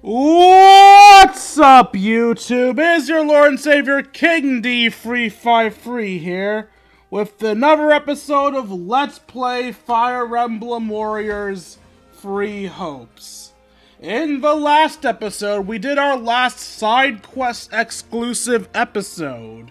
What's up, YouTube? It is your Lord and Savior, King D353 here, with another episode of Let's Play Fire Emblem Warriors Free Hopes. In the last episode, we did our last side quest exclusive episode,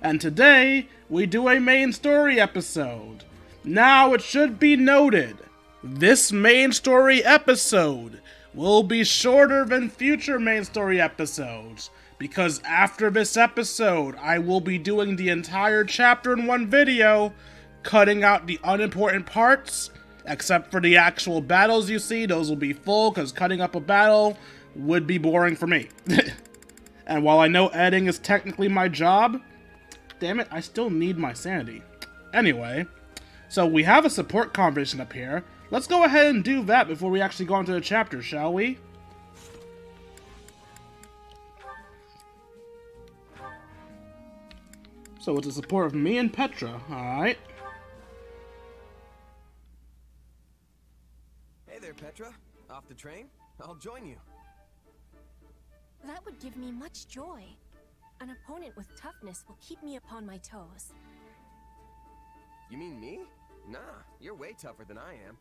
and today, we do a main story episode. Now, it should be noted, this main story episode will be shorter than future main story episodes, because after this episode, I will be doing the entire chapter in one video, cutting out the unimportant parts, except for the actual battles you see. Those will be full, because cutting up a battle would be boring for me. And while I know editing is technically my job, damn it, I still need my sanity. Anyway, so we have a support conversation up here. Let's go ahead and do that before we actually go into the chapter, shall we? So with the support of me and Petra, alright. Hey there, Petra. Off the train? I'll join you. That would give me much joy. An opponent with toughness will keep me upon my toes. You mean me? Nah, you're way tougher than I am.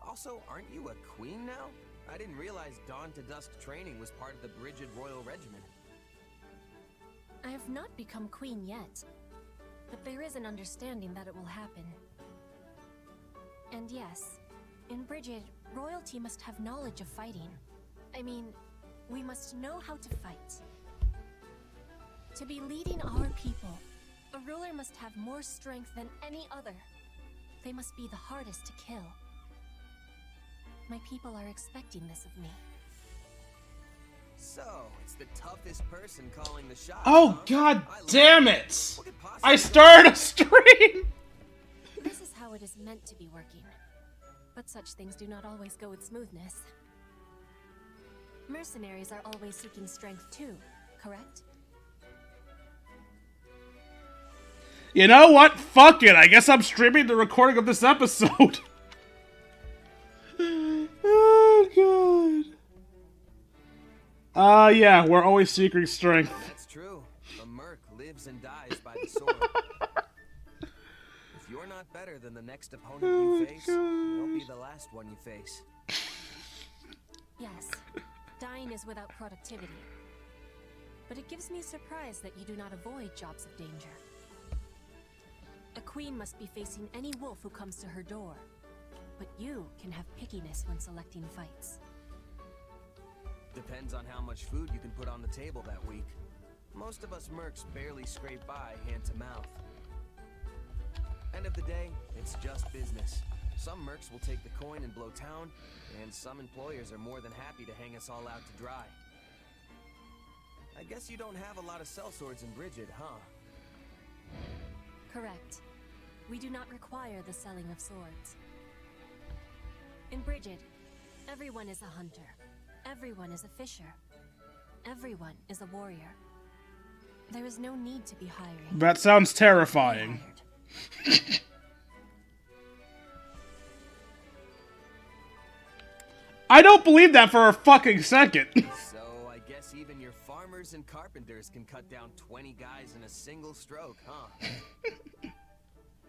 Also, aren't you a queen now? I didn't realize dawn to dusk training was part of the Brigid Royal Regiment. I have not become queen yet, but there is an understanding that it will happen. And yes, in Brigid, royalty must have knowledge of fighting. I mean, we must know how to fight. To be leading our people, a ruler must have more strength than any other. They must be the hardest to kill. My people are expecting this of me. So, it's the toughest person calling the shots. Oh, huh? god damn it! What could possibly I started a stream! This is how it is meant to be working. But such things do not always go with smoothness. Mercenaries are always seeking strength too, correct? You know what? Fuck it. I guess I'm streaming the recording of this episode. Oh, God. Yeah, we're always seeking strength. That's true. A merc lives and dies by the sword. If you're not better than the next opponent you face, you'll be the last one you face. Yes, dying is without productivity. But it gives me surprise that you do not avoid jobs of danger. A queen must be facing any wolf who comes to her door. But you can have pickiness when selecting fights. Depends on how much food you can put on the table that week. Most of us mercs barely scrape by hand to mouth. End of the day, it's just business. Some mercs will take the coin and blow town, and some employers are more than happy to hang us all out to dry. I guess you don't have a lot of sellswords in Brigid, huh? Correct. We do not require the selling of swords. In Brigid, everyone is a hunter. Everyone is a fisher. Everyone is a warrior. There is no need to be hiring. That sounds terrifying. I don't believe that for a fucking second. So, I guess even your farmers and carpenters can cut down 20 guys in a single stroke, huh?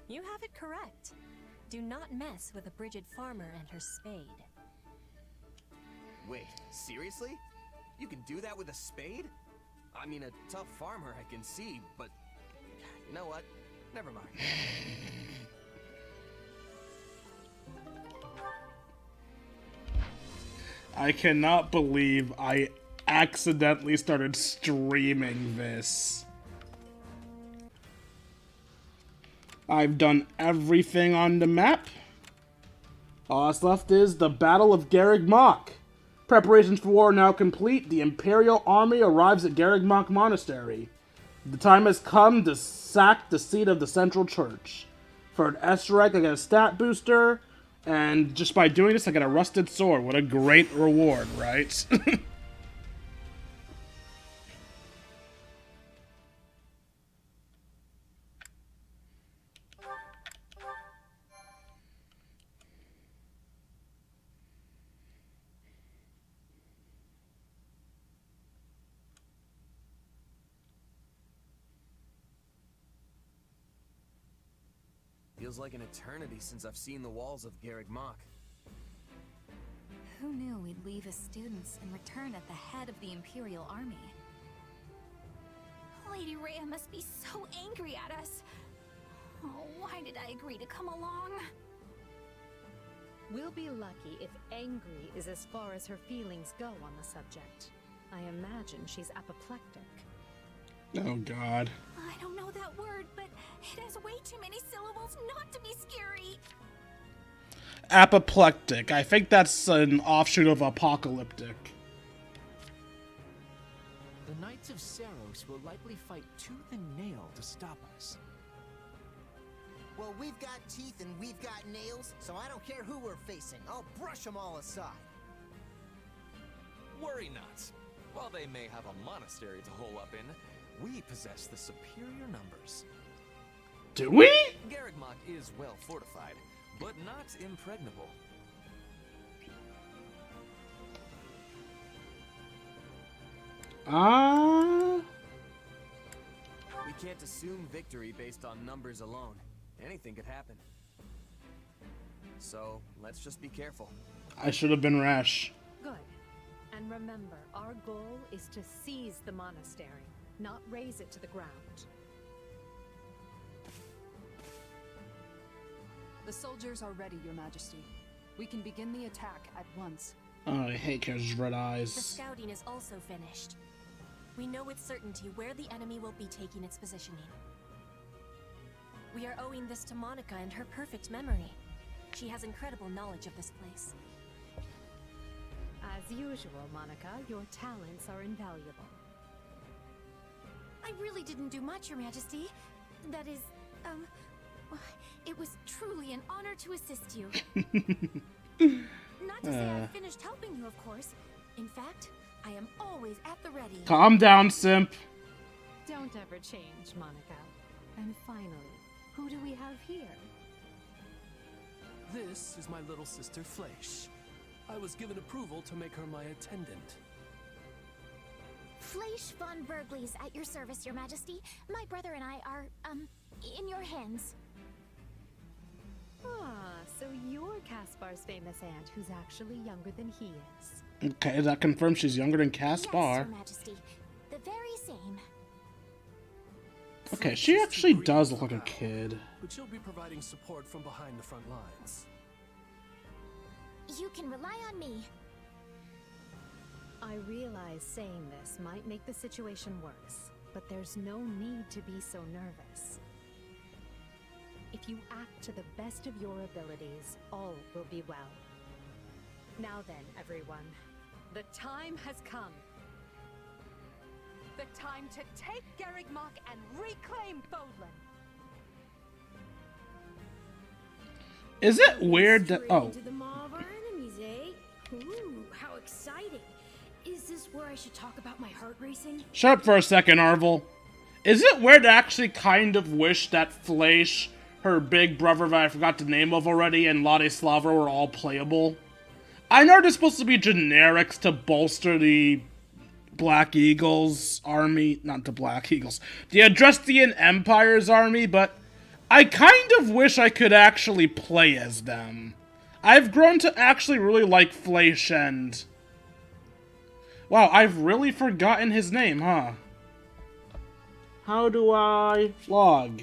You have it correct. Do not mess with a Brigid farmer and her spade. Wait, seriously? You can do that with a spade? I mean, a tough farmer I can see, but you know what? Never mind. I cannot believe I accidentally started streaming this. I've done everything on the map. All that's left is the Battle of Garreg Mach. Preparations for war are now complete. The Imperial Army arrives at Garreg Mach Monastery. The time has come to sack the seat of the Central Church. For an S-rank, I get a stat booster, and just by doing this, I get a rusted sword. What a great reward, right? Feels like an eternity since I've seen the walls of Garreg Mach. Who knew we'd leave as students and return at the head of the Imperial Army? Lady Rhea must be so angry at us. Oh, why did I agree to come along? We'll be lucky if angry is as far as her feelings go on the subject. I imagine she's apoplectic. Oh, God. I don't know that word, but it has way too many syllables not to be scary. Apoplectic. I think that's an offshoot of apocalyptic. The Knights of Saros will likely fight tooth and nail to stop us. Well, we've got teeth and we've got nails, so I don't care who we're facing. I'll brush them all aside. Worry not. While they may have a monastery to hole up in, we possess the superior numbers. Do we? Garreg Mach is well fortified, but not impregnable. We can't assume victory based on numbers alone. Anything could happen. So, let's just be careful. I should have been rash. Good. And remember, our goal is to seize the monastery, not raze it to the ground. The soldiers are ready, Your Majesty. We can begin the attack at once. Oh, I hate Kara's red The eyes. scouting is also finished. We know with certainty where the enemy will be taking its positioning. We are owing this to Monica and her perfect memory. She has incredible knowledge of this place. As usual, Monica, your talents are invaluable. I really didn't do much, Your Majesty. That is, it was truly an honor to assist you. Not to say I've finished helping you, of course. In fact, I am always at the ready. Calm down, simp. Don't ever change, Monica. And finally, who do we have here? This is my little sister Fleisch. I was given approval to make her my attendant. Fleisch von Berglies at your service, Your Majesty. My brother and I are, in your hands. Ah, so you're Caspar's famous aunt who's actually younger than he is. Okay, that confirms she's younger than Yes, Caspar. Your Majesty. The very same. Okay, she actually does look like a kid. But she'll be providing support from behind the front lines. You can rely on me. I realize saying this might make the situation worse, but there's no need to be so nervous. If you act to the best of your abilities, all will be well. Now then, everyone, the time has come. The time to take Garreg Mach and reclaim Bodlin. Is it weird that... Oh. Into the maw of our enemies, eh? Ooh, how exciting. Is this where I should talk about my heart racing? Shut up for a second, Arvel. Is it weird to actually kind of wish that Fleisch, her big brother that I forgot the name of already, and Ladislav were all playable? I know they're supposed to be generics to bolster the Black Eagles army, not the Black Eagles, the Adrestian Empire's army, but I kind of wish I could actually play as them. I've grown to actually really like Fleisch and... Wow, I've really forgotten his name, huh? How do I log?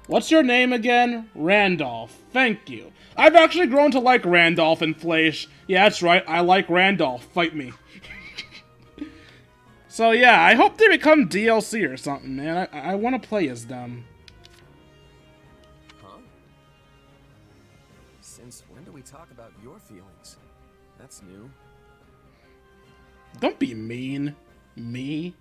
What's your name again? Randolph. Thank you. I've actually grown to like Randolph and Fleisch. Yeah, that's right. I like Randolph. Fight me. So yeah, I hope they become DLC or something, man. I want to play as them. Huh? Since when do we talk about your feelings? That's new. Don't be mean. Me?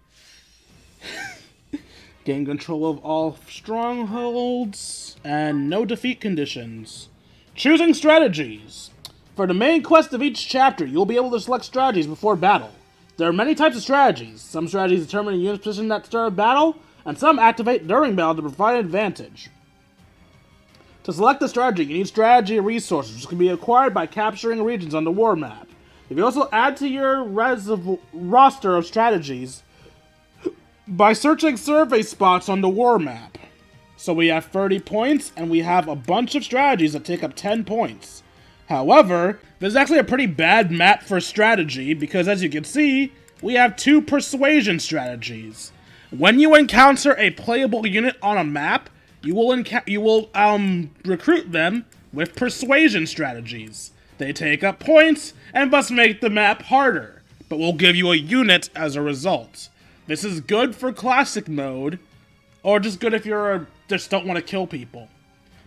Gain control of all strongholds and no defeat conditions. Choosing strategies. For the main quest of each chapter, you'll be able to select strategies before battle. There are many types of strategies. Some strategies determine a unit's position at the start of battle, and some activate during battle to provide an advantage. To select the strategy, you need strategy resources, which can be acquired by capturing regions on the war map. You can also add to your roster of strategies by searching survey spots on the war map. So we have 30 points, and we have a bunch of strategies that take up 10 points. However, this is actually a pretty bad map for strategy, because as you can see, we have 2 persuasion strategies. When you encounter a playable unit on a map, you will recruit them with persuasion strategies. They take up points, and thus make the map harder, but will give you a unit as a result. This is good for classic mode, or just good if you're just don't want to kill people.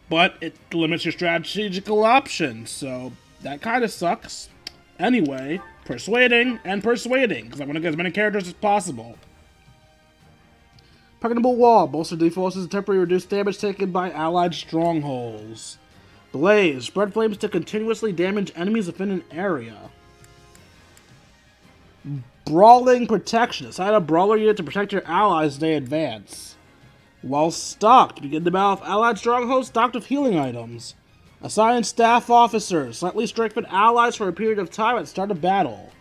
But it limits your strategical options, so that kind of sucks. Anyway, persuading, because I want to get as many characters as possible. Impregnable Wall. Bolster defenses and temporarily reduce damage taken by allied strongholds. Blaze. Spread flames to continuously damage enemies within an area. Brawling Protection. Assign a brawler unit to protect your allies as they advance. While stocked. Begin the battle with allied strongholds stocked with healing items. Assign staff officers. Slightly strengthen allies for a period of time at the start of battle.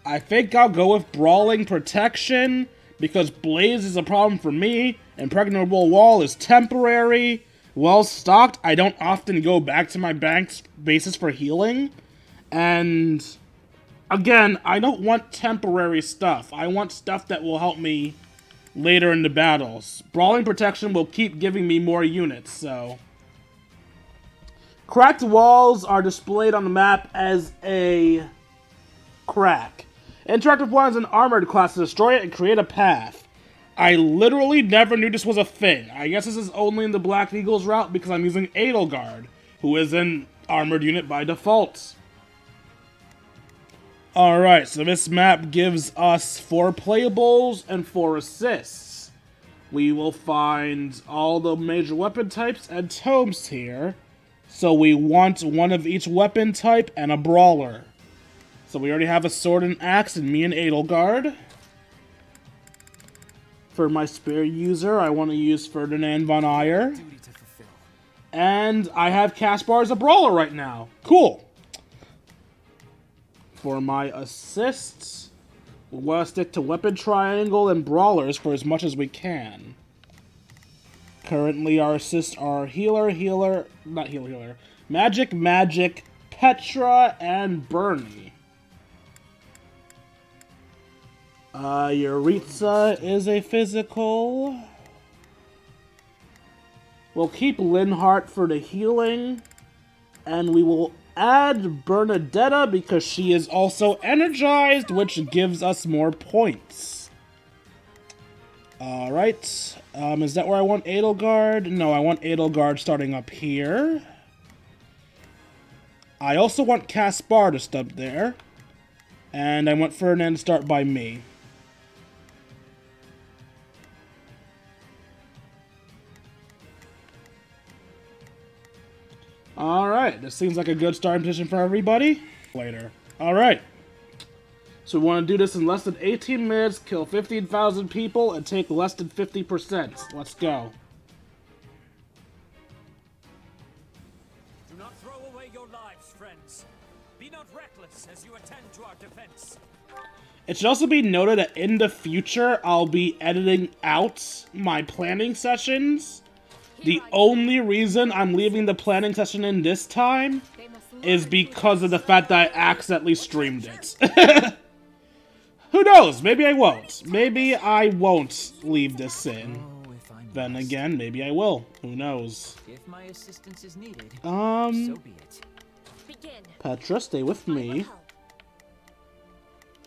I think I'll go with Brawling Protection, because Blaze is a problem for me. Impregnable Wall is temporary. Well stocked, I don't often go back to my bases for healing. And again, I don't want temporary stuff. I want stuff that will help me later in the battles. Brawling Protection will keep giving me more units, so. Cracked walls are displayed on the map as a crack. Interactive one is an armored class to destroy it and create a path. I literally never knew this was a thing. I guess this is only in the Black Eagles route because I'm using Edelgard, who is an armored unit by default. Alright, so this map gives us 4 playables and 4 assists. We will find all the major weapon types and tomes here. So we want one of each weapon type and a brawler. So we already have a sword and axe in me and Edelgard. For my spear user, I want to use Ferdinand von Aegir. And I have Caspar as a brawler right now. Cool. For my assists, we want to stick to weapon triangle and brawlers for as much as we can. Currently our assists are Magic, Petra, and Bernie. Yuritsa is a physical. We'll keep Linhardt for the healing. And we will add Bernadetta because she is also energized, which gives us more points. Alright. Is that where I want Edelgard? No, I want Edelgard starting up here. I also want Caspar to stop there. And I want Ferdinand to start by me. Alright, this seems like a good starting position for everybody. Later. Alright. So we want to do this in less than 18 minutes, kill 15,000 people, and take less than 50%. Let's go. Do not throw away your lives, friends. Be not reckless as you attend to our defense. It should also be noted that in the future, I'll be editing out my planning sessions. The only reason I'm leaving the planning session in this time is because of the fact that I accidentally streamed it. Who knows? Maybe I won't. Maybe I won't leave this in. Then again, maybe I will. Who knows? If my assistance is needed, so be it. Petra, stay with me.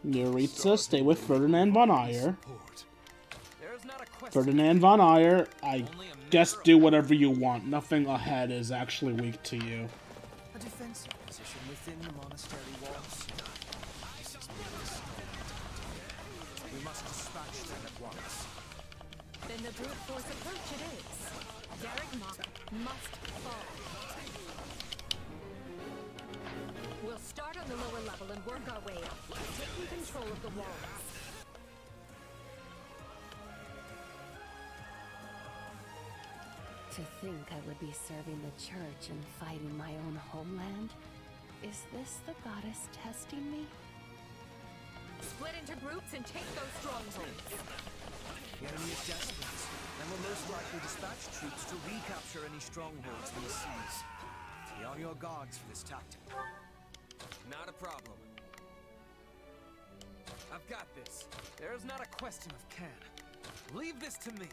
Yuritsa, stay with Ferdinand von Aegir. Ferdinand von Aegir, I guess do whatever you want. Nothing ahead is actually weak to you. A defensive position within the monastery walls. We must dispatch them at once. Then the brute force approach it is. Garreg Mach must fall. We'll start on the lower level and work our way up, taking control of the walls. To think I would be serving the church and fighting my own homeland? Is this the goddess testing me? Split into groups and take those strongholds. The enemy is desperate, and will most likely dispatch troops to recapture any strongholds in the seas. Be on your guards for this tactic. Not a problem. I've got this. There is not a question of can. Leave this to me.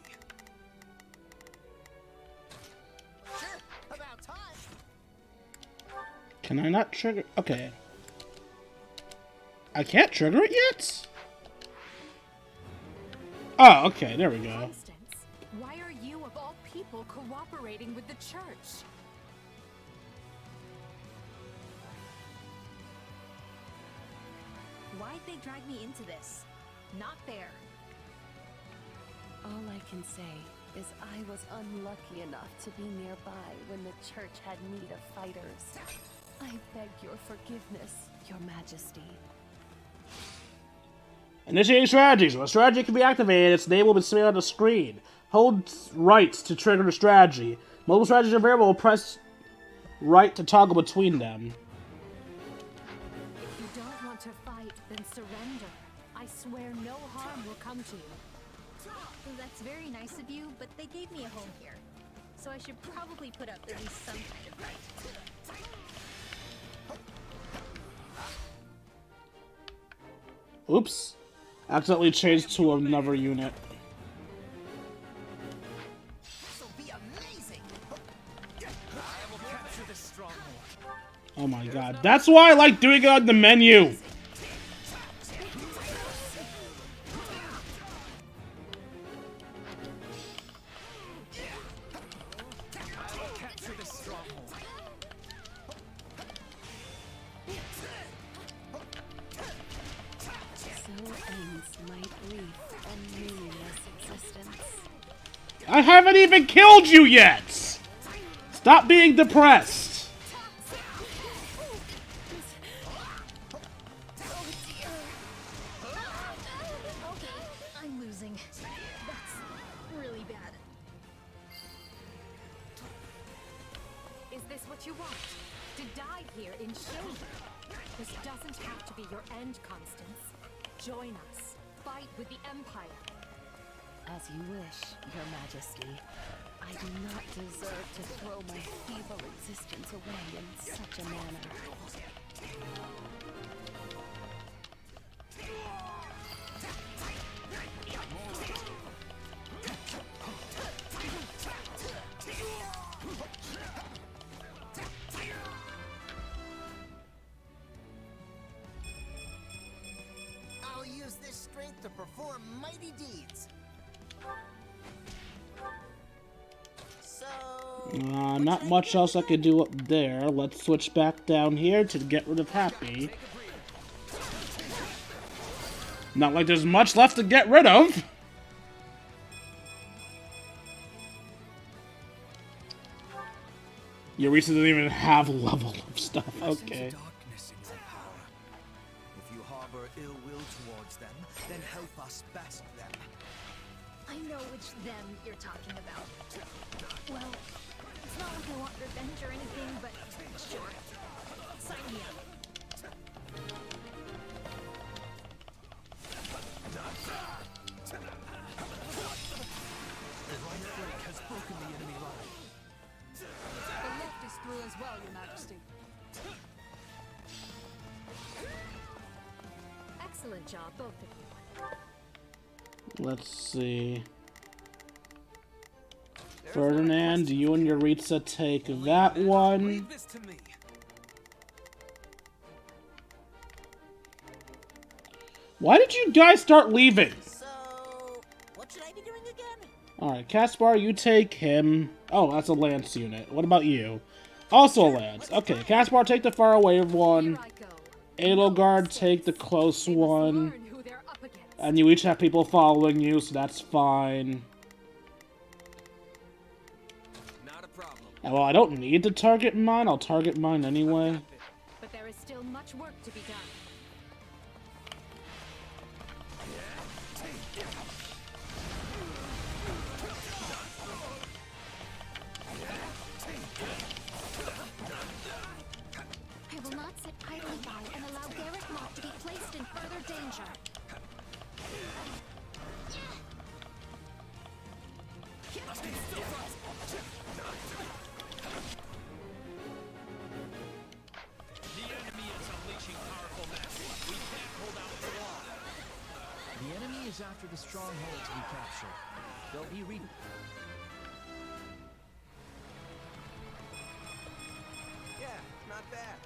Sure, about time. Can I not trigger? Okay. I can't trigger it yet? Oh, okay, there we go. Constance, why are you of all people cooperating with the church? Why'd they drag me into this? Not fair. All I can say is I was unlucky enough to be nearby when the church had need of fighters. I beg your forgiveness, your majesty. Initiating strategies. When a strategy can be activated, its name will be displayed on the screen. Hold right to trigger the strategy. Multiple strategies are available. Press right to toggle between them. If you don't want to fight, then surrender. I swear no harm will come to you. Well, that's very nice of you, but they gave me a home here. So I should probably put up at least some kind of fight. Oops. Accidentally changed to another unit. This'll be amazing. I will capture this stronghold. Oh my god. That's why I like doing it on the menu. I haven't even killed you yet! Stop being depressed! Okay, I'm losing. That's really bad. Is this what you want? To die here in shame? This doesn't have to be your end, Constance. Join us. Fight with the Empire. As you wish, your majesty. I do not deserve to throw my feeble existence away in such a manner. I'll use this strength to perform mighty deeds. Not much else I could do up there. Let's switch back down here to get rid of Happy. Not like there's much left to get rid of. Eureka doesn't even have a level of stuff. Okay. If you harbor ill will towards them, then help us best them. I know which them you're talking about. Well, it's not like I want revenge or anything, but sure. Sign me up. The right flank has broken the enemy line. The left is through as well, your majesty. Excellent job, both of you. Let's see. Ferdinand, you and Eureka take that one. Why did you guys start leaving? So, what should I be doing again? Alright, Caspar, you take him. Oh, that's a Lance unit. What about you? Also a Lance. Okay, Caspar, take the far away one. Edelgard, take the close one. And you each have people following you, so that's fine. Not a problem. And well, I don't need to target mine. I'll target mine anyway. But there is still much work to be done. I will not sit idly by and allow Garreg Mach to be placed in further danger. The enemy is after the stronghold to be captured. They'll be Yeah, not bad.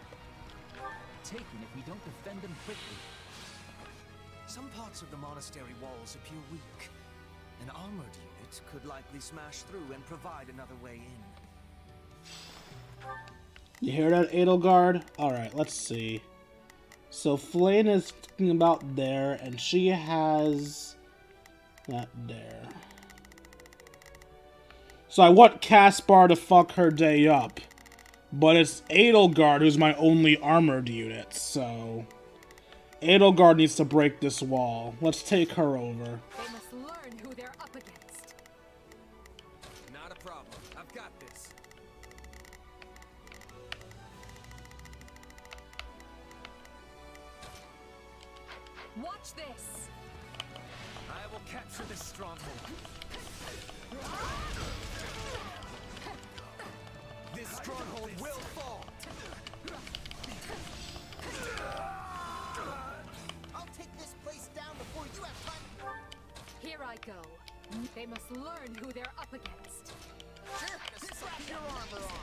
taken if we don't defend them quickly. Some parts of the monastery walls appear weak. An armored unit could likely smash through and provide another way in. You hear that, Edelgard? Alright, let's see. So Flame is thinking about there, and she has that there. So I want Caspar to fuck her day up. But it's Edelgard who's my only armored unit, so... Edelgard needs to break this wall. Let's take her over. They must learn who they're up against. Not a problem. I've got this. Watch this. I will capture this stronghold. This stronghold will fall. I'll take this place down before you have time. Here I go. They must learn who they're up against. Sure, just slap your armor on.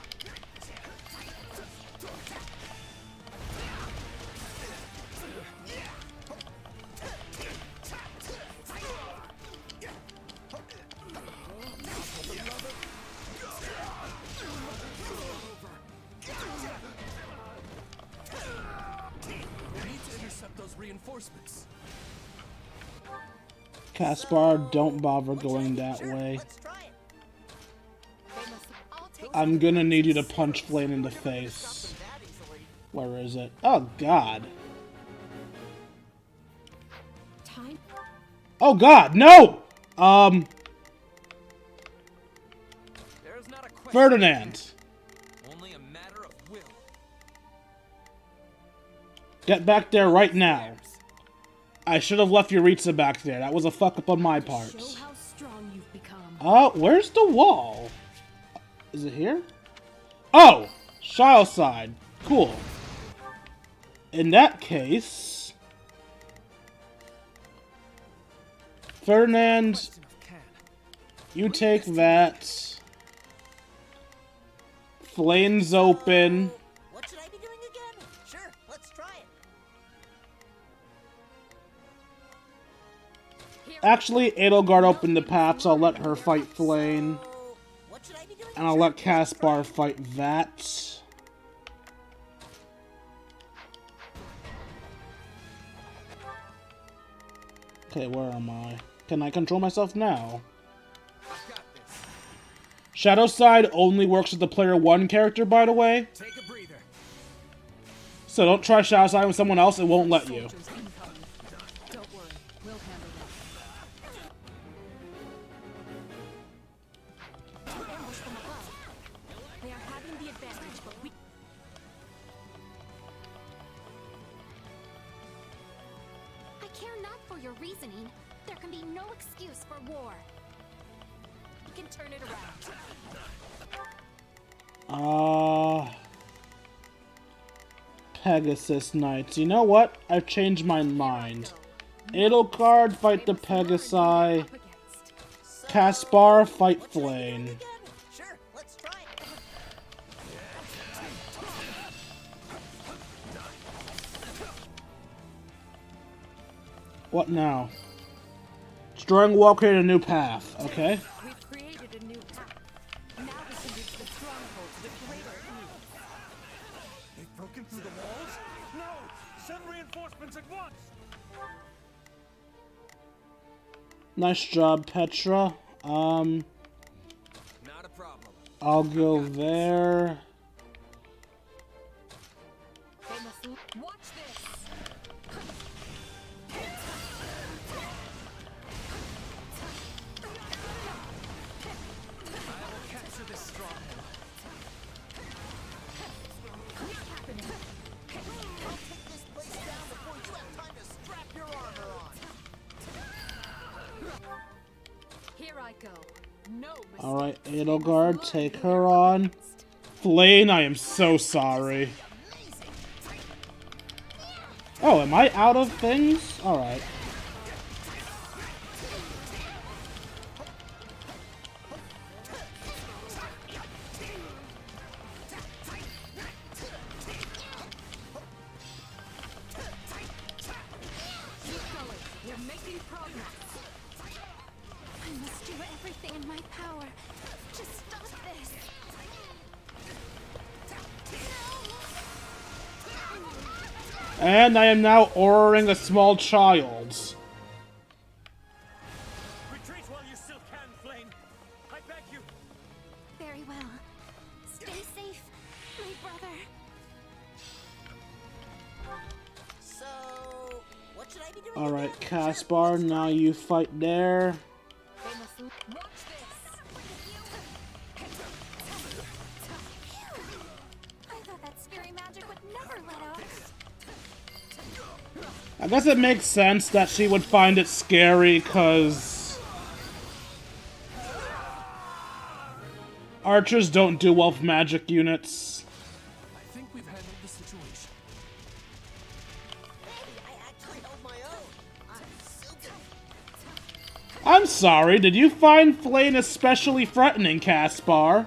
Reinforcements. Caspar, don't bother going that way. I'm gonna need you to punch Flame in the face. Where is it? Oh, God. Oh, God, no! Ferdinand. Only a matter of will. Get back there right now. I should have left Yuritsa back there. That was a fuck up on my part. Show how strong you've become. Where's the wall? Is it here? Oh! Shile side. Cool. In that case... Ferdinand, you take that. Flames open. What should I be doing again? Sure, let's try it. Actually, Edelgard opened the path, so I'll let her fight Flame. And I'll let Caspar fight that. Okay, where am I? Can I control myself now? Shadow side only works with the player 1 character, by the way. Take a breather. So don't try Shadow side with someone else, it won't let you. Don't worry, we'll handle Ambush from above. They are having the advantage, but we... I care not for your reasoning. There can be no excuse for war. We can turn it around. Pegasus Knights. You know what? I've changed my mind. Edelgard, fight the Pegasi. Caspar, fight Flame. Sure, let's try it. What now? Destroying wall created a new path. Okay. We've created a new path. Now we can reach the strongholds with greater ease. They've broken through the walls? No! Send reinforcements at once! Nice job, Petra. Not a problem. I'll go there. They must watch this. I will capture this stronghold. Not happening. I'll take this place down before you have time to strap your armor on. Here I go. Alright, Edelgard, take her on. Flane, I am so sorry. Oh, am I out of things? Alright. And I am now ordering a small child. Retreat while you still can, Flame. I beg you. Very well. Stay safe, my brother. So, what should I be doing? Alright, Caspar, now you fight there. Watch this. I thought that scary magic would never let up. I guess it makes sense that she would find it scary, because archers don't do well with magic units. I think we've handled the situation. I actually held my own. I'm so good. I'm sorry, did you find Flane especially threatening, Caspar?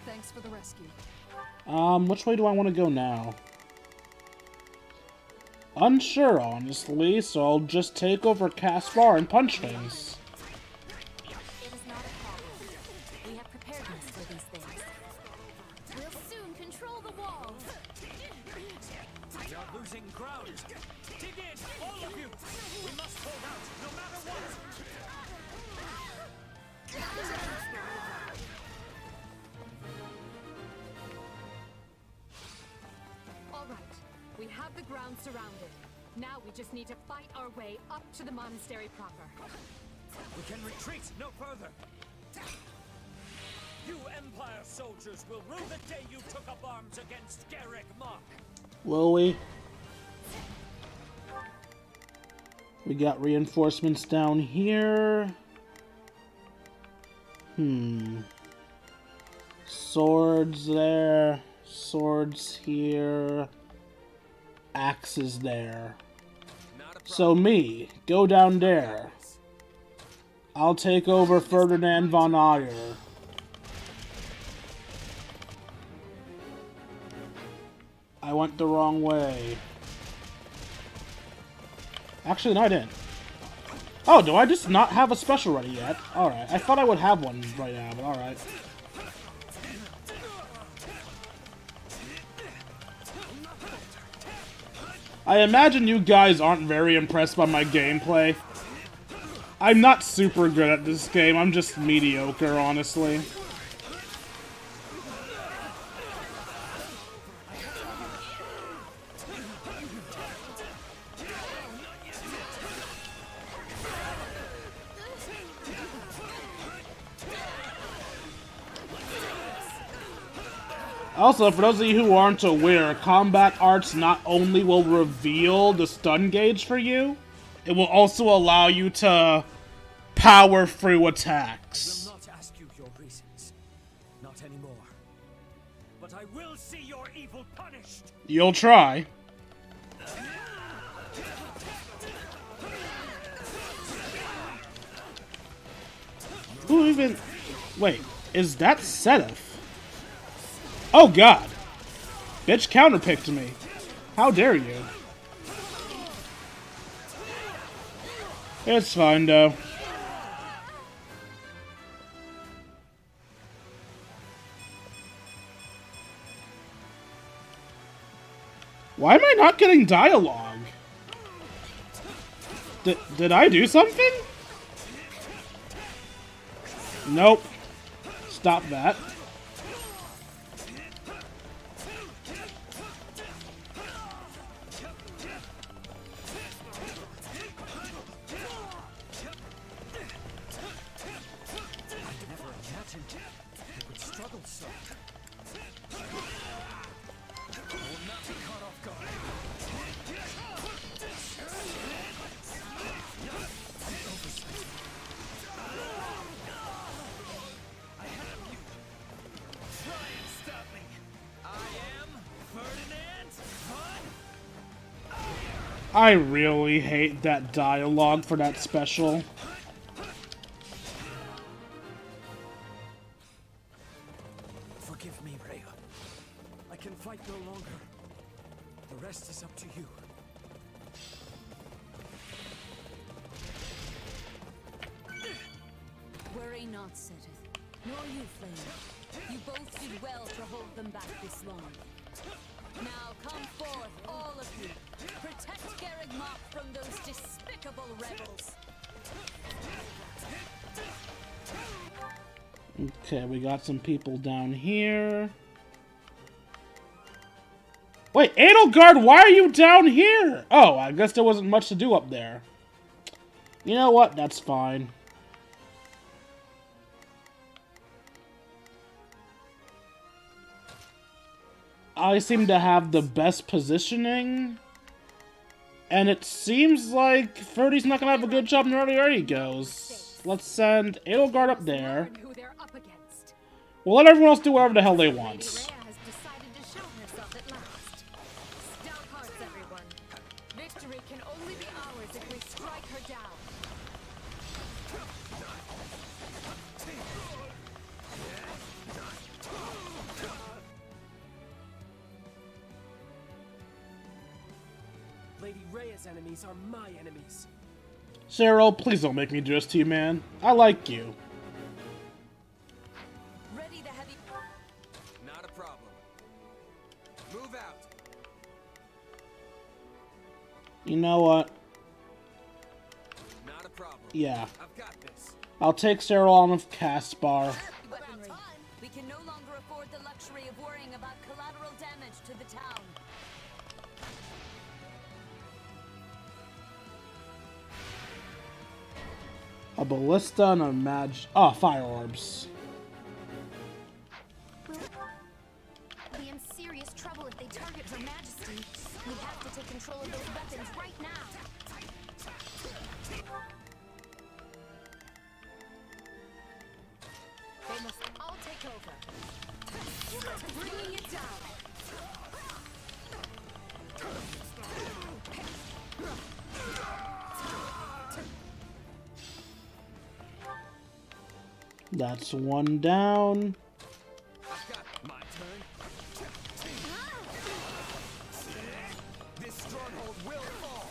Thanks for the rescue. Which way do I want to go now? Unsure, honestly, so I'll just take over Caspar and punch things. It is not a problem. We have preparedness for these things. We'll soon control the walls. You're losing ground. Dig in, all of you. We must hold out, no matter what. All right. We have the ground surrounded. Now we just need to fight our way up to the monastery proper. We can retreat no further. You Empire soldiers will rue the day you took up arms against Garreg Mach. Will we? We got reinforcements down here. Swords there. Swords here. Axes there. So me, go down there. I'll take over Ferdinand von Ayer. I went the wrong way. Actually, no, I didn't. Oh, do I just not have a special ready yet? Alright, I thought I would have one right now, but alright. I imagine you guys aren't very impressed by my gameplay. I'm not super good at this game, I'm just mediocre, honestly. Also, for those of you who aren't aware, combat arts not only will reveal the stun gauge for you, it will also allow you to power through attacks. I will not ask you your reasons. Not anymore. But I will see your evil punished. You'll try. Who even... Wait, is that Sedith? Oh god! Bitch counterpicked me. How dare you? It's fine though. Why am I not getting dialogue? Did I do something? Nope. Stop that. I really hate that dialogue for that special. Forgive me, Rhea. I can fight no longer. The rest is up to you. Worry not, Seth. Nor you, Flame. You both did well to hold them back this long. Now come forth, all of you. Protect Garreg Mach from those despicable rebels. Okay, we got some people down here. Wait, Edelgard, why are you down here? Oh, I guess there wasn't much to do up there. You know what? That's fine. I seem to have the best positioning. And it seems like Ferdy's not gonna have a good job in where he goes. Let's send Edelgard up there. We'll let everyone else do whatever the hell they want. Rhea has decided to show herself at last. Stout hearts, everyone. Victory can only be ours if we strike her down. Lady Rhea's enemies are my enemies. Cheryl, please don't make me do this to you, man. I like you. Ready the heavy. Not a problem. Move out. You know what? Not a problem. Yeah. I've got this. I'll take Cheryl on with Caspar. Weaponry. We can no longer afford the luxury of worrying about collateral damage to the town. A ballista and a fire orbs. We'll be in serious trouble if they target Her Majesty. We have to take control of those weapons right now. They must all take over. Bringing it down. That's one down. I've got my turn. This stronghold will fall.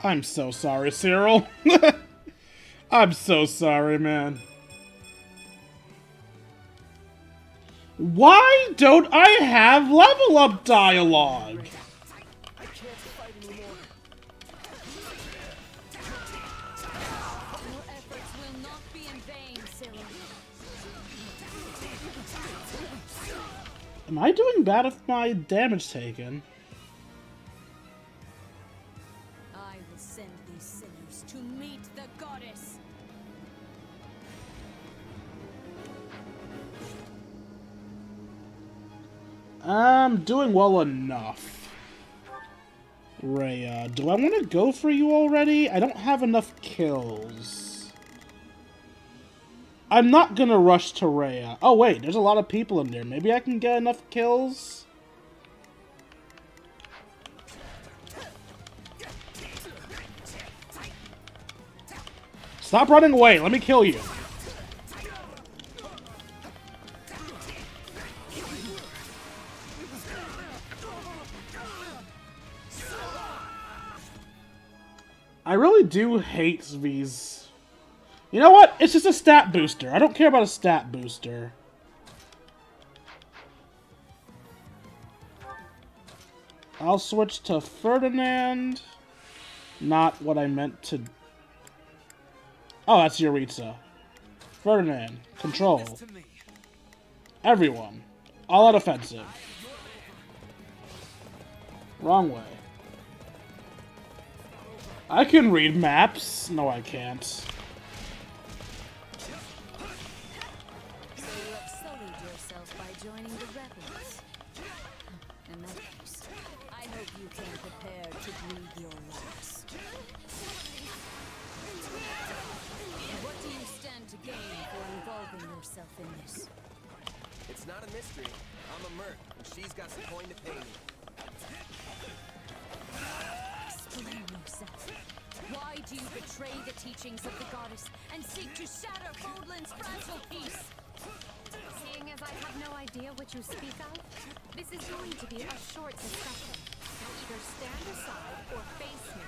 I'm so sorry, Cyril. I'm so sorry, man. Why don't I have level up dialogue? I can't fight anymore. Your efforts will not be in vain, Cyril. Am I doing bad with my damage taken? I will send these sinners to meet the goddess. I'm doing well enough. Rhea, do I want to go for you already? I don't have enough kills. I'm not gonna rush to Rhea. Oh wait, there's a lot of people in there. Maybe I can get enough kills? Stop running away, let me kill you. I really do hate these. You know what? It's just a stat booster. I don't care about a stat booster. I'll switch to Ferdinand. Not what I meant to... Oh, that's Yuritsa. Ferdinand. Control. Everyone. All out offensive. Wrong way. I can read maps. No, I can't. So you have sullied yourself by joining the rebels. In that case, I hope you came prepared to breathe your last. What do you stand to gain for involving yourself in this? It's not a mystery. I'm a merc, and she's got some coin to pay me. Explain yourself. Why do you betray the teachings of the goddess and seek to shatter Fodlan's fragile peace? Seeing as I have no idea what you speak of, this is going to be a short discussion. Now either stand aside or face me.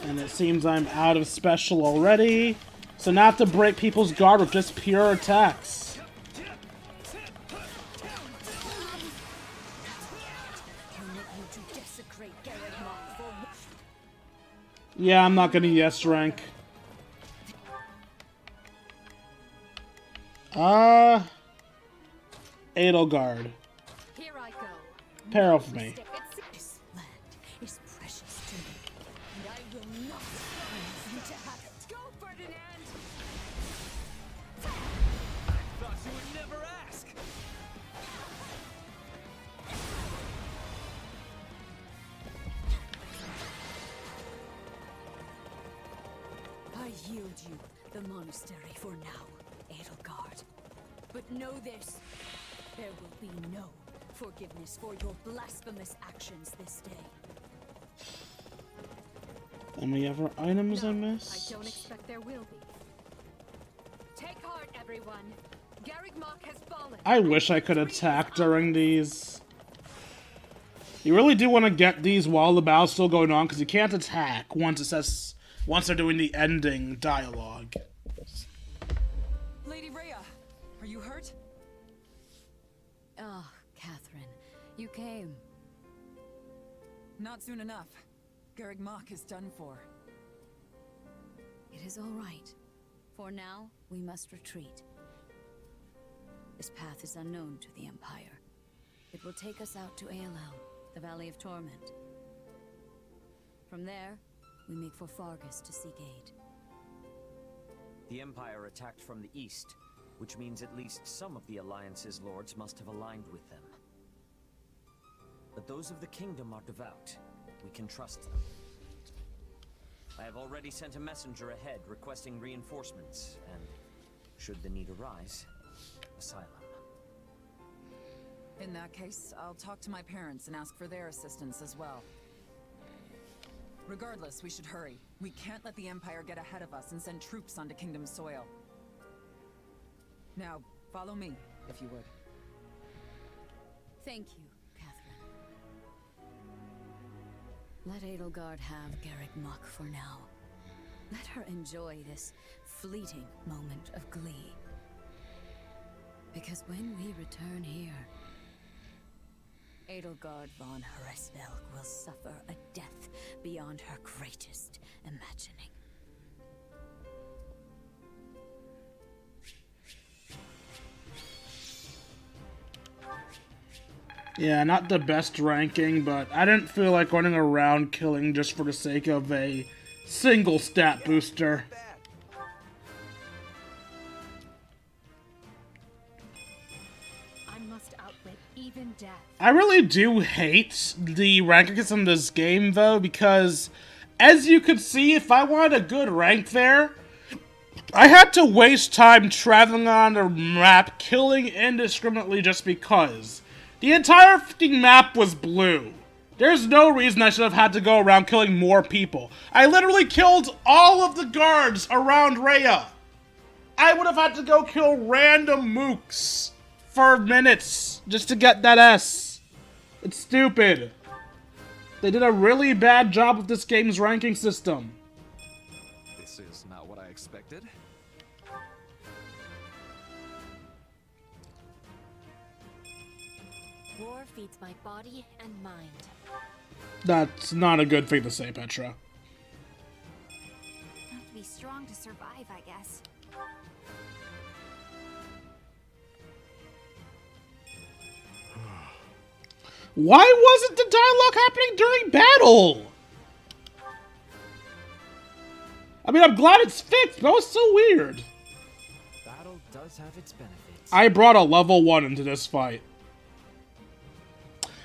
And it seems I'm out of special already. So now I have to break people's guard with just pure attacks. Yeah, I'm not gonna yes rank. Edelgard. Here I go. Pair off me. This land is precious to me, and I will not allow you to have it. Go, Ferdinand! I thought you would never ask. I yield you the monastery for now, Edelgard. But know this, there will be no forgiveness for your blasphemous actions this day. Any other items I missed? I don't expect there will be. Take heart, everyone. Garreg Mach has fallen. I wish I could attack during these. You really do want to get these while the battle's still going on, because you can't attack once they're doing the ending dialogue. Lady Rhea, are you hurt? Ah, Catherine, you came. Not soon enough. Garreg Mach is done for. It is all right. For now, we must retreat. This path is unknown to the Empire. It will take us out to Aelel, the Valley of Torment. From there, we make for Fargus to seek aid. The Empire attacked from the east, which means at least some of the Alliance's lords must have aligned with them. But those of the Kingdom are devout. We can trust them. I have already sent a messenger ahead requesting reinforcements, and, should the need arise, asylum. In that case, I'll talk to my parents and ask for their assistance as well. Regardless, we should hurry. We can't let the Empire get ahead of us and send troops onto Kingdom soil. Now, follow me, if you would. Thank you, Catherine. Let Edelgard have Garreg Mach for now. Let her enjoy this fleeting moment of glee. Because when we return here, Edelgard von Hresvelg will suffer a death beyond her greatest imagining. Yeah, not the best ranking, but I didn't feel like running around killing just for the sake of a single stat booster. I must outwit even even death. I really do hate the ranking system in this game, though, because as you could see, if I wanted a good rank there, I had to waste time traveling on a map, killing indiscriminately just because. The entire fucking map was blue. There's no reason I should have had to go around killing more people. I literally killed all of the guards around Rhea. I would have had to go kill random mooks for minutes just to get that S. It's stupid. They did a really bad job with this game's ranking system. This is not what I expected. War feeds my body and mind. That's not a good thing to say, Petra. Have to be strong to survive, I guess. Why wasn't the dialogue happening during battle? I mean, I'm glad it's fixed, but it was so weird. Battle does have its benefits. I brought a level 1 into this fight.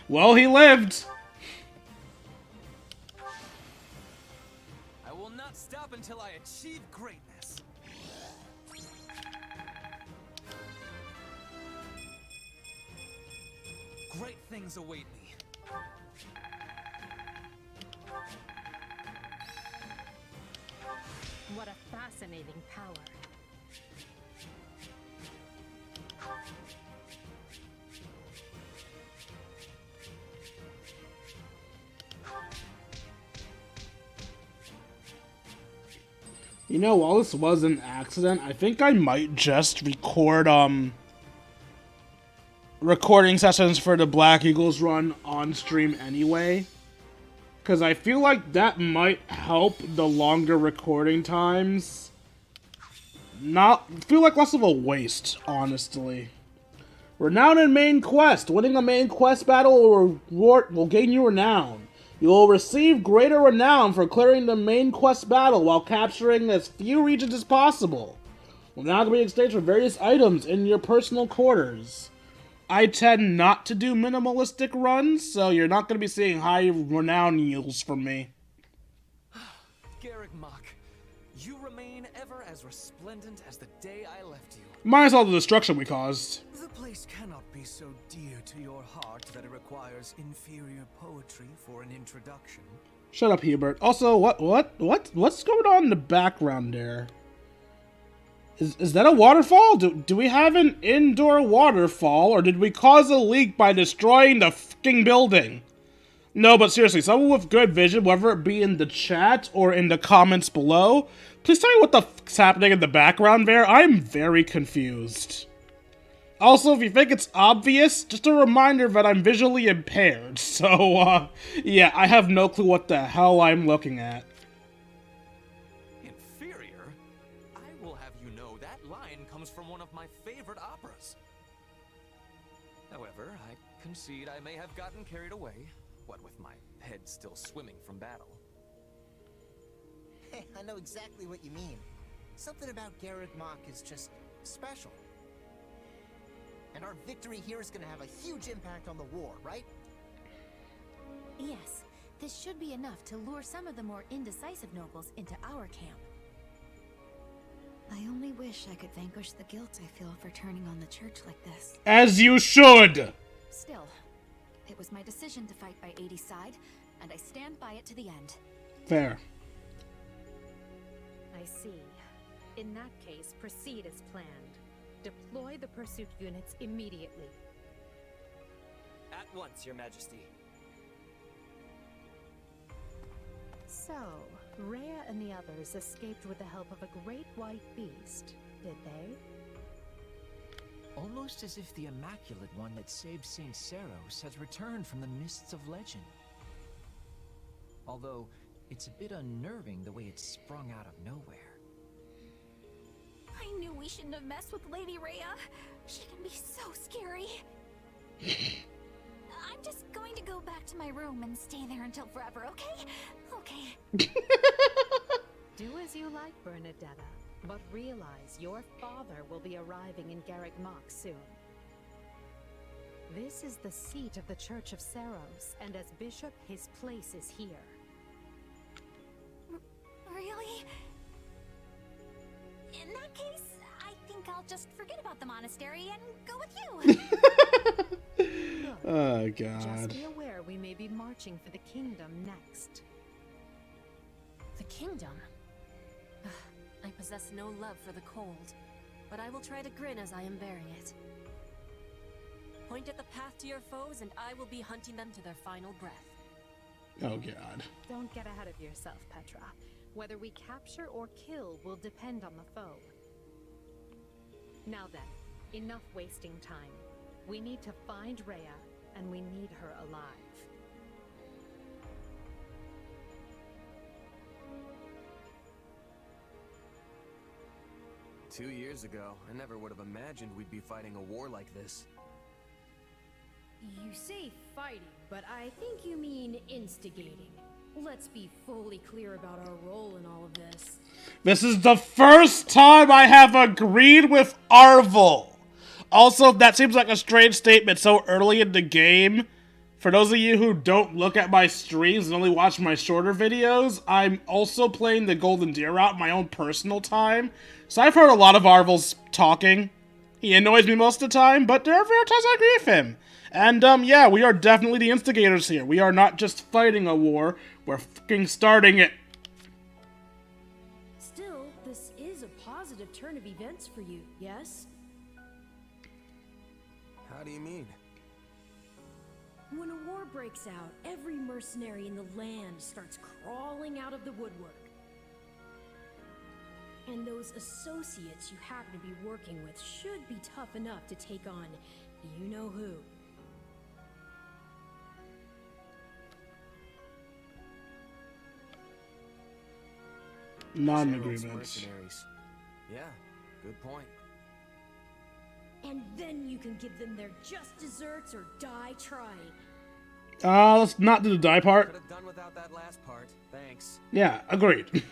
Well, he lived. I will not stop until I achieve greatness. Great things await me. What a fascinating power. You know, while this was an accident, I think I might just record, recording sessions for the Black Eagles run on stream anyway. Because I feel like that might help the longer recording times. Feel like less of a waste, honestly. Renown in main quest. Winning a main quest battle will gain you renown. You will receive greater renown for clearing the main quest battle while capturing as few regions as possible. Renown can be exchanged for various items in your personal quarters. I tend not to do minimalistic runs, so you're not going to be seeing high renown yields from me. Garreg Mach, you remain ever as resplendent as the day I left you. Minus all the destruction we caused. The place cannot be so dear to your heart that it requires inferior poetry for an introduction. Shut up, Hubert. Also, what's going on in the background there? Is that a waterfall? Do we have an indoor waterfall, or did we cause a leak by destroying the fucking building? No, but seriously, someone with good vision, whether it be in the chat or in the comments below, please tell me what the fuck's happening in the background there. I'm very confused. Also, if you think it's obvious, just a reminder that I'm visually impaired, so, yeah, I have no clue what the hell I'm looking at. Inferior? I will have you know that line comes from one of my favorite operas. However, I concede I may have gotten carried away, what with my head still swimming from battle. Hey, I know exactly what you mean. Something about Garreg Mach is just special. And our victory here is going to have a huge impact on the war, right? Yes, this should be enough to lure some of the more indecisive nobles into our camp. I only wish I could vanquish the guilt I feel for turning on the church like this. As you should! Still, it was my decision to fight by 80's side, and I stand by it to the end. Fair. I see. In that case, proceed as planned. Deploy the pursuit units immediately. At once, Your Majesty. So, Rhea and the others escaped with the help of a great white beast, did they? Almost as if the Immaculate One that saved St. Seros has returned from the mists of legend. Although, it's a bit unnerving the way it sprung out of nowhere. I knew we shouldn't have messed with Lady Rhea. She can be so scary. I'm just going to go back to my room and stay there until forever, okay? Okay. Do as you like, Bernadetta, but realize your father will be arriving in Garreg Mach soon. This is the seat of the Church of Saros, and as bishop, his place is here. Really? In that case, I think I'll just forget about the monastery and go with you. Oh, Just God. be aware we may be marching for the kingdom next. The kingdom? Ugh, I possess no love for the cold, but I will try to grin as I am bearing it. Point at the path to your foes, and I will be hunting them to their final breath. Oh, God. Don't get ahead of yourself, Petra. Whether we capture or kill will depend on the foe. Now then, enough wasting time. We need to find Rhea, and we need her alive. Two years ago, I never would have imagined we'd be fighting a war like this. You say fighting, but I think you mean instigating. Let's be fully clear about our role in all of this. This is the first time I have agreed with Arvel. Also, that seems like a strange statement so early in the game. For those of you who don't look at my streams and only watch my shorter videos, I'm also playing the Golden Deer route in my own personal time. So I've heard a lot of Arvel's talking. He annoys me most of the time, but there are times I agree with him. And, yeah, we are definitely the instigators here. We are not just fighting a war, we're fucking starting it. Still, this is a positive turn of events for you, yes? How do you mean? When a war breaks out, every mercenary in the land starts crawling out of the woodwork. And those associates you happen to be working with should be tough enough to take on you-know-who. Non-agreements. Mercenaries. Yeah, good point. And then you can give them their just desserts or die trying. Let's not do the die part. Could have done without that last part. Thanks. Yeah, agreed.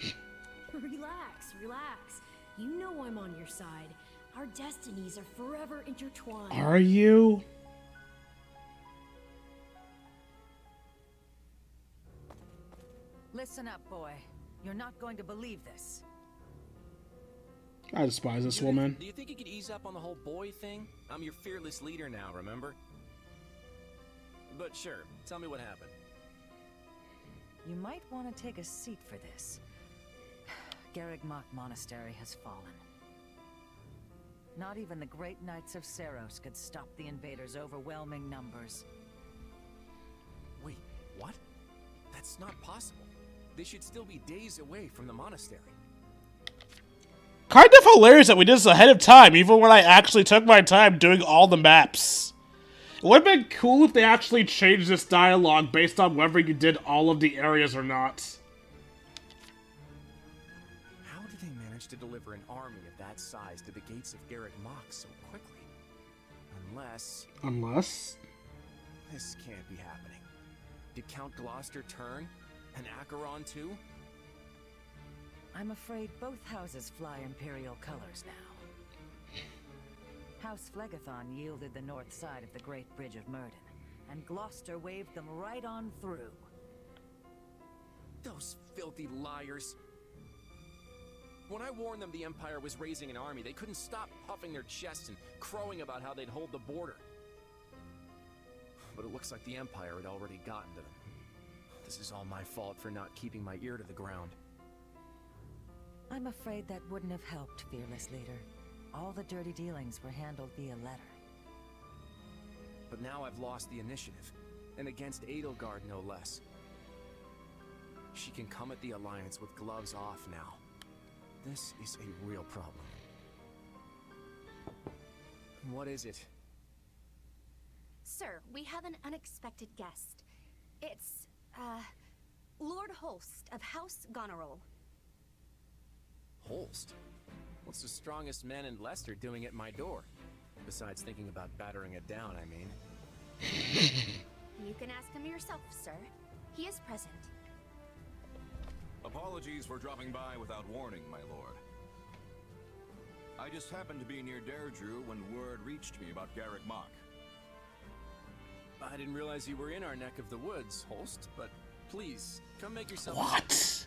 Relax, relax. You know I'm on your side. Our destinies are forever intertwined. Are you? Listen up, boy. You're not going to believe this. I despise this woman. Do you think you could ease up on the whole boy thing? I'm your fearless leader now, remember? But sure, tell me what happened. You might want to take a seat for this. Garreg Mach Monastery has fallen. Not even the great knights of Saros could stop the invaders' overwhelming numbers. Wait, what? That's not possible. They should still be days away from the monastery. Kind of hilarious that we did this ahead of time, even when I actually took my time doing all the maps. It would have been cool if they actually changed this dialogue based on whether you did all of the areas or not. How did they manage to deliver an army of that size to the gates of Garreg Mach so quickly? Unless? This can't be happening. Did Count Gloucester turn? And Acheron too? I'm afraid both houses fly Imperial colors now. House Phlegethon yielded the north side of the Great Bridge of Myrden, and Gloucester waved them right on through. Those filthy liars! When I warned them the Empire was raising an army, they couldn't stop puffing their chests and crowing about how they'd hold the border. But it looks like the Empire had already gotten to them. This is all my fault for not keeping my ear to the ground. I'm afraid that wouldn't have helped, fearless leader. All the dirty dealings were handled via letter. But now I've lost the initiative, and against Edelgard no less. She can come at the Alliance with gloves off now. This is a real problem. What is it? Sir, we have an unexpected guest. It's, Lord Holst of House Goneril. Holst? What's the strongest man in Leicester doing at my door? Besides thinking about battering it down, I mean. You can ask him yourself, sir. He is present. Apologies for dropping by without warning, my lord. I just happened to be near Deirdre when word reached me about Garreg Mach. I didn't realize you were in our neck of the woods, Holst, but please, come make yourself... What?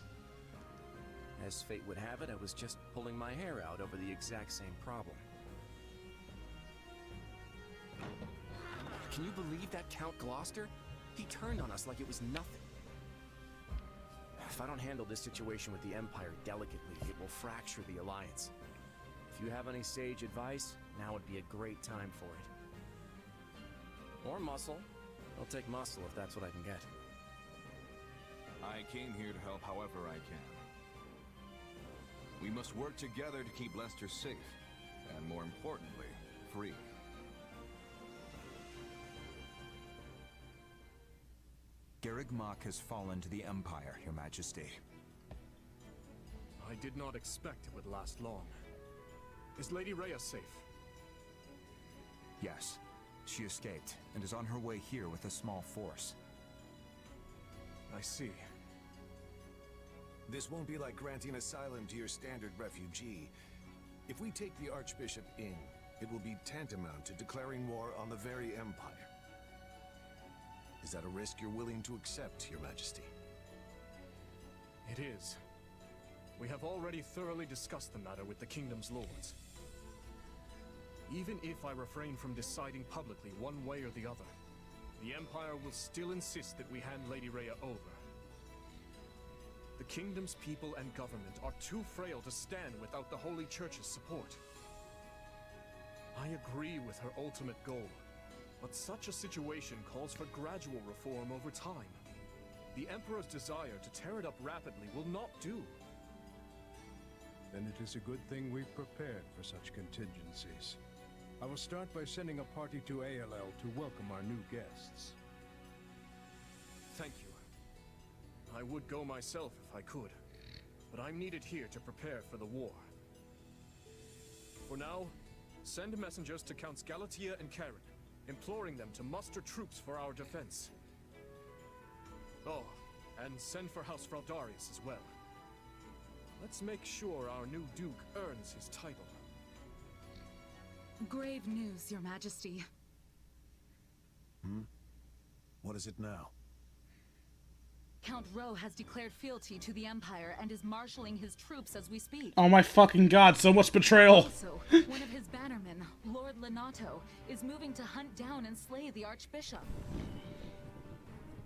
As fate would have it, I was just pulling my hair out over the exact same problem. Can you believe that Count Gloucester? He turned on us like it was nothing. If I don't handle this situation with the Empire delicately, it will fracture the Alliance. If you have any sage advice, now would be a great time for it. Or muscle. I'll take muscle if that's what I can get. I came here to help however I can. We must work together to keep Leicester safe, and more importantly, free. Garreg Mach has fallen to the Empire, Your Majesty. I did not expect it would last long. Is Lady Rhea safe? Yes. She escaped, and is on her way here with a small force. I see. This won't be like granting asylum to your standard refugee. If we take the Archbishop in, it will be tantamount to declaring war on the very Empire. Is that a risk you're willing to accept, Your Majesty? It is. We have already thoroughly discussed the matter with the Kingdom's lords. Even if I refrain from deciding publicly one way or the other, the Empire will still insist that we hand Lady Rhea over. The Kingdom's people and government are too frail to stand without the Holy Church's support. I agree with her ultimate goal, but such a situation calls for gradual reform over time. The Emperor's desire to tear it up rapidly will not do. Then it is a good thing we've prepared for such contingencies. I will start by sending a party to ALL to welcome our new guests. Thank you. I would go myself if I could, but I'm needed here to prepare for the war. For now, send messengers to Counts Galatea and Karen, imploring them to muster troops for our defense. Oh, and send for House Fraldarius as well. Let's make sure our new Duke earns his title. Grave news, Your Majesty. What is it now? Count Rowe has declared fealty to the Empire and is marshaling his troops as we speak. Oh my fucking god, so much betrayal. Also, one of his bannermen, Lord Lenato, is moving to hunt down and slay the Archbishop.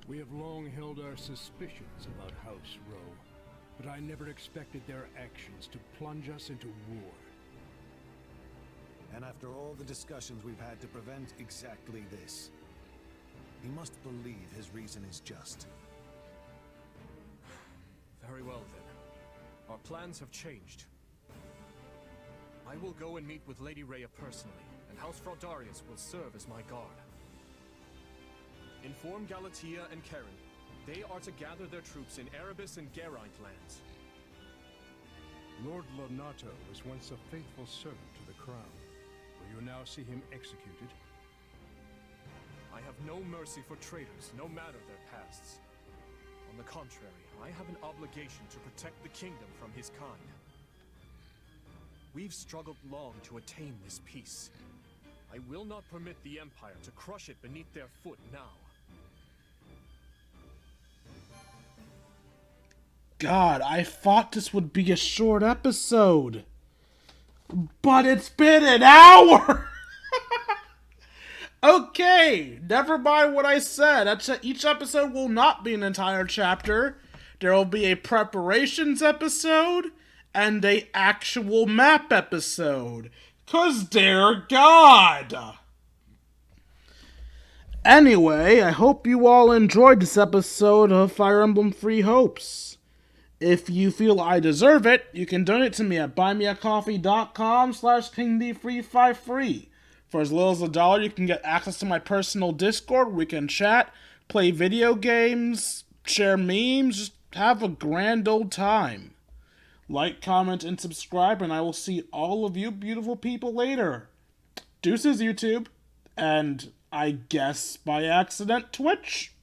We have long held our suspicions about House Rowe, but I never expected their actions to plunge us into war. And after all the discussions we've had to prevent exactly this, he must believe his reason is just. Very well, then. Our plans have changed. I will go and meet with Lady Rhea personally, and House Fraldarius will serve as my guard. Inform Galatea and Karen. They are to gather their troops in Erebus and Geraint lands. Lord Lenato was once a faithful servant to the crown. Will you now see him executed? I have no mercy for traitors, no matter their pasts. On the contrary, I have an obligation to protect the kingdom from his kind. We've struggled long to attain this peace. I will not permit the Empire to crush it beneath their foot now. God, I thought this would be a short episode. But it's been an hour! Okay, never mind what I said. Each episode will not be an entire chapter. There will be a preparations episode and a actual map episode. 'Cause dear God! Anyway, I hope you all enjoyed this episode of Fire Emblem Free Hopes. If you feel I deserve it, you can donate to me at buymeacoffee.com/KingD353. For as little as $1, you can get access to my personal Discord where we can chat, play video games, share memes, just have a grand old time. Like, comment, and subscribe, and I will see all of you beautiful people later. Deuces, YouTube, and I guess by accident, Twitch.